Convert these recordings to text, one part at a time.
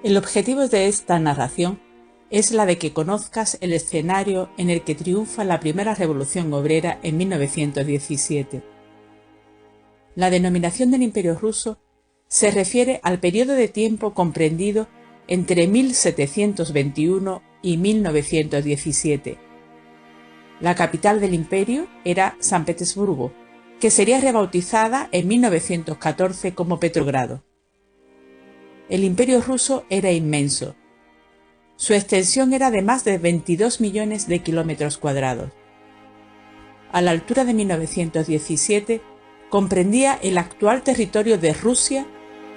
El objetivo de esta narración es la de que conozcas el escenario en el que triunfa la primera revolución obrera en 1917. La denominación del Imperio ruso se refiere al periodo de tiempo comprendido entre 1721 y 1917. La capital del imperio era San Petersburgo, que sería rebautizada en 1914 como Petrogrado. El imperio ruso era inmenso. Su extensión era de más de 22 millones de kilómetros cuadrados. A la altura de 1917 comprendía el actual territorio de Rusia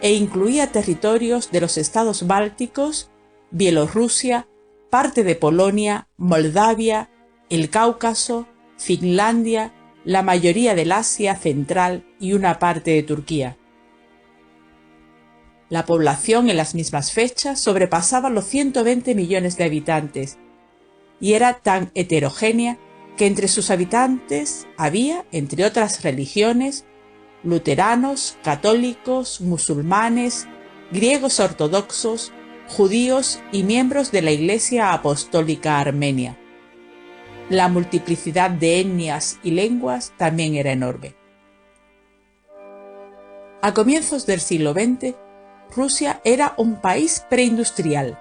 e incluía territorios de los estados bálticos, Bielorrusia, parte de Polonia, Moldavia, el Cáucaso, Finlandia, la mayoría del Asia Central y una parte de Turquía. La población en las mismas fechas sobrepasaba los 120 millones de habitantes y era tan heterogénea que entre sus habitantes había, entre otras religiones, luteranos, católicos, musulmanes, griegos ortodoxos, judíos y miembros de la Iglesia Apostólica Armenia. La multiplicidad de etnias y lenguas también era enorme. A comienzos del siglo XX, Rusia era un país preindustrial.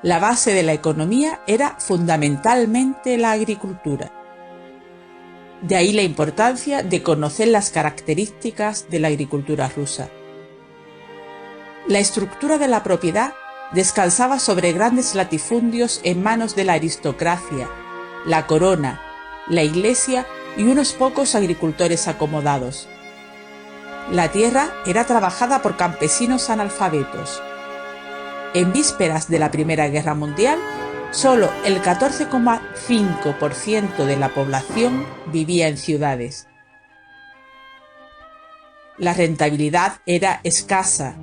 La base de la economía era fundamentalmente la agricultura. De ahí la importancia de conocer las características de la agricultura rusa. La estructura de la propiedad descansaba sobre grandes latifundios en manos de la aristocracia, la corona, la iglesia y unos pocos agricultores acomodados. La tierra era trabajada por campesinos analfabetos. En vísperas de la Primera Guerra Mundial, solo el 14,5% de la población vivía en ciudades. La rentabilidad era escasa.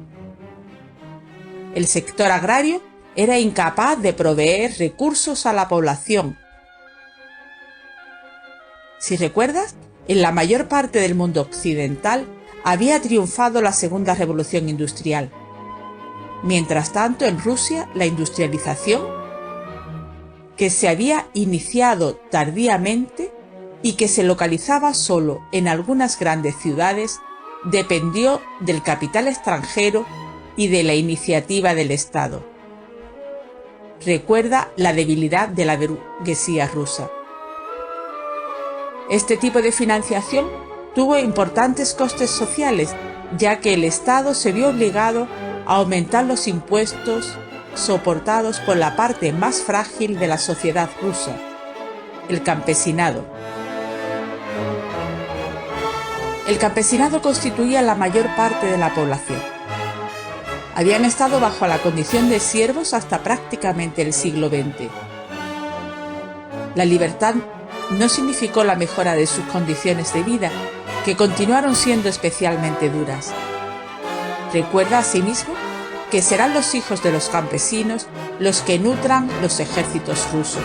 El sector agrario era incapaz de proveer recursos a la población. Si recuerdas, en la mayor parte del mundo occidental había triunfado la Segunda Revolución Industrial. Mientras tanto, en Rusia, la industrialización, que se había iniciado tardíamente y que se localizaba solo en algunas grandes ciudades, dependió del capital extranjero y de la iniciativa del Estado. Recuerda la debilidad de la burguesía rusa. Este tipo de financiación tuvo importantes costes sociales, ya que el Estado se vio obligado a aumentar los impuestos soportados por la parte más frágil de la sociedad rusa, el campesinado. El campesinado constituía la mayor parte de la población. Habían estado bajo la condición de siervos hasta prácticamente el siglo XX. La libertad no significó la mejora de sus condiciones de vida, que continuaron siendo especialmente duras. Recuerda asimismo que serán los hijos de los campesinos los que nutran los ejércitos rusos.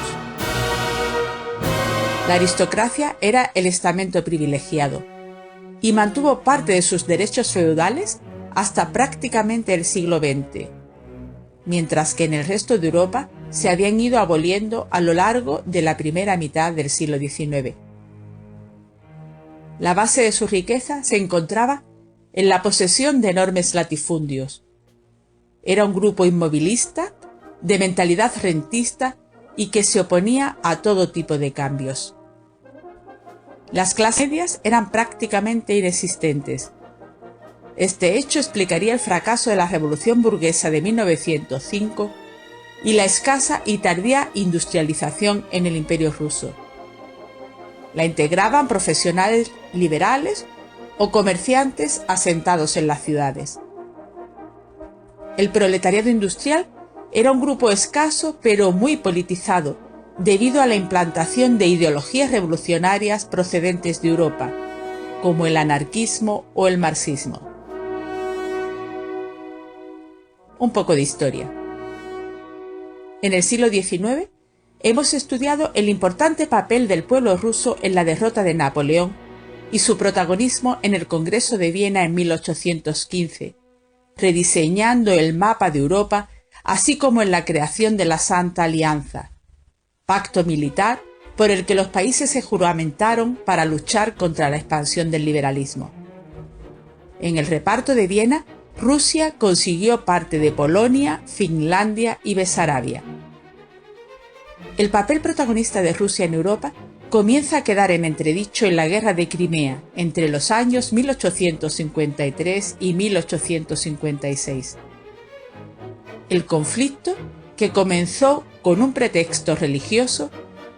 La aristocracia era el estamento privilegiado y mantuvo parte de sus derechos feudales hasta prácticamente el siglo XX, mientras que en el resto de Europa se habían ido aboliendo a lo largo de la primera mitad del siglo XIX. La base de su riqueza se encontraba en la posesión de enormes latifundios. Era un grupo inmovilista, de mentalidad rentista y que se oponía a todo tipo de cambios. Las clases medias eran prácticamente inexistentes. Este hecho explicaría el fracaso de la Revolución Burguesa de 1905 y la escasa y tardía industrialización en el Imperio ruso. La integraban profesionales liberales o comerciantes asentados en las ciudades. El proletariado industrial era un grupo escaso pero muy politizado, debido a la implantación de ideologías revolucionarias procedentes de Europa, como el anarquismo o el marxismo. Un poco de historia. En el siglo XIX hemos estudiado el importante papel del pueblo ruso en la derrota de Napoleón y su protagonismo en el Congreso de Viena en 1815, rediseñando el mapa de Europa, así como en la creación de la Santa Alianza, pacto militar por el que los países se juramentaron para luchar contra la expansión del liberalismo. En el reparto de Viena, Rusia consiguió parte de Polonia, Finlandia y Besarabia. El papel protagonista de Rusia en Europa comienza a quedar en entredicho en la Guerra de Crimea entre los años 1853 y 1856. El conflicto, que comenzó con un pretexto religioso,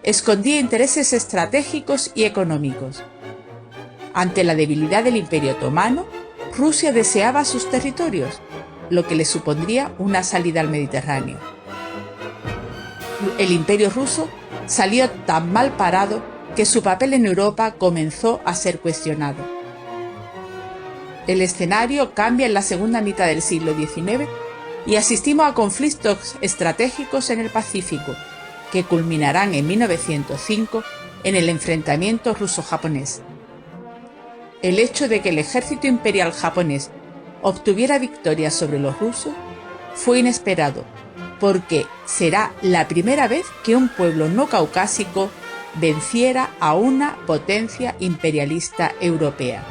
escondía intereses estratégicos y económicos. Ante la debilidad del Imperio Otomano, Rusia deseaba sus territorios, lo que le supondría una salida al Mediterráneo. El Imperio ruso salió tan mal parado que su papel en Europa comenzó a ser cuestionado. El escenario cambia en la segunda mitad del siglo XIX y asistimos a conflictos estratégicos en el Pacífico, que culminarán en 1905 en el enfrentamiento ruso-japonés. El hecho de que el ejército imperial japonés obtuviera victoria sobre los rusos fue inesperado, porque será la primera vez que un pueblo no caucásico venciera a una potencia imperialista europea.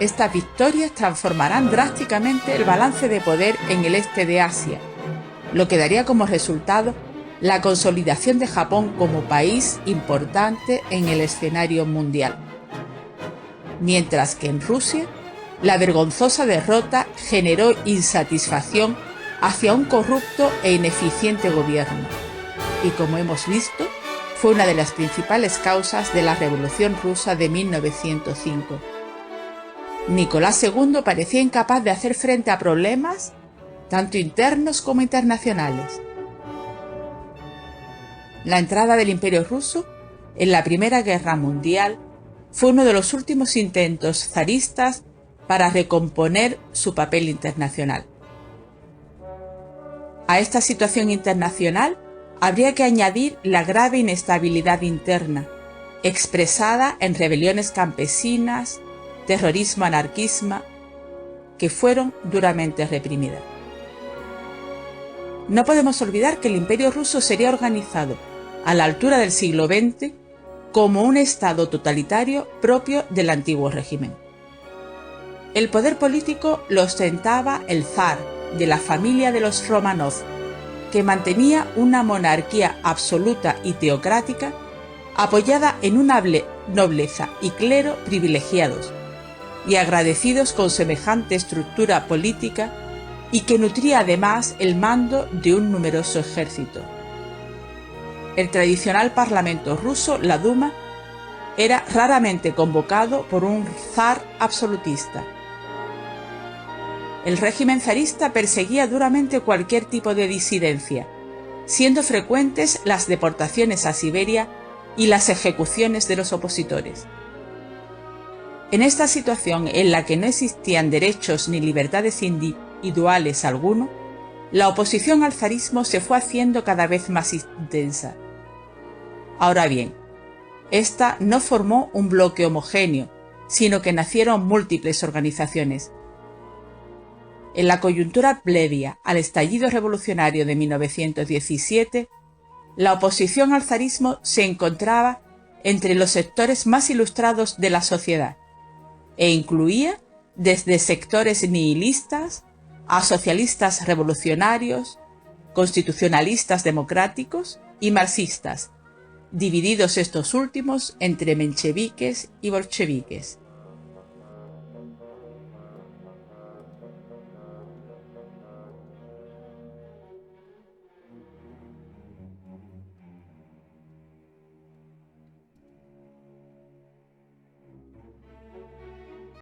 Estas victorias transformarán drásticamente el balance de poder en el este de Asia, lo que daría como resultado la consolidación de Japón como país importante en el escenario mundial. Mientras que en Rusia, la vergonzosa derrota generó insatisfacción hacia un corrupto e ineficiente gobierno, y como hemos visto, fue una de las principales causas de la Revolución Rusa de 1905. Nicolás II parecía incapaz de hacer frente a problemas tanto internos como internacionales. La entrada del Imperio ruso en la Primera Guerra Mundial fue uno de los últimos intentos zaristas para recomponer su papel internacional. A esta situación internacional habría que añadir la grave inestabilidad interna, expresada en rebeliones campesinas, terrorismo, anarquismo, que fueron duramente reprimidas. No podemos olvidar que el Imperio ruso sería organizado a la altura del siglo XX como un estado totalitario propio del antiguo régimen. El poder político lo ostentaba el zar de la familia de los Románov, que mantenía una monarquía absoluta y teocrática apoyada en una nobleza y clero privilegiados y agradecidos con semejante estructura política, y que nutría además el mando de un numeroso ejército. El tradicional parlamento ruso, la Duma, era raramente convocado por un zar absolutista. El régimen zarista perseguía duramente cualquier tipo de disidencia, siendo frecuentes las deportaciones a Siberia y las ejecuciones de los opositores. En esta situación, en la que no existían derechos ni libertades individuales alguno, la oposición al zarismo se fue haciendo cada vez más intensa. Ahora bien, esta no formó un bloque homogéneo, sino que nacieron múltiples organizaciones. En la coyuntura previa al estallido revolucionario de 1917, la oposición al zarismo se encontraba entre los sectores más ilustrados de la sociedad e incluía desde sectores nihilistas a socialistas revolucionarios, constitucionalistas democráticos y marxistas, divididos estos últimos entre mencheviques y bolcheviques.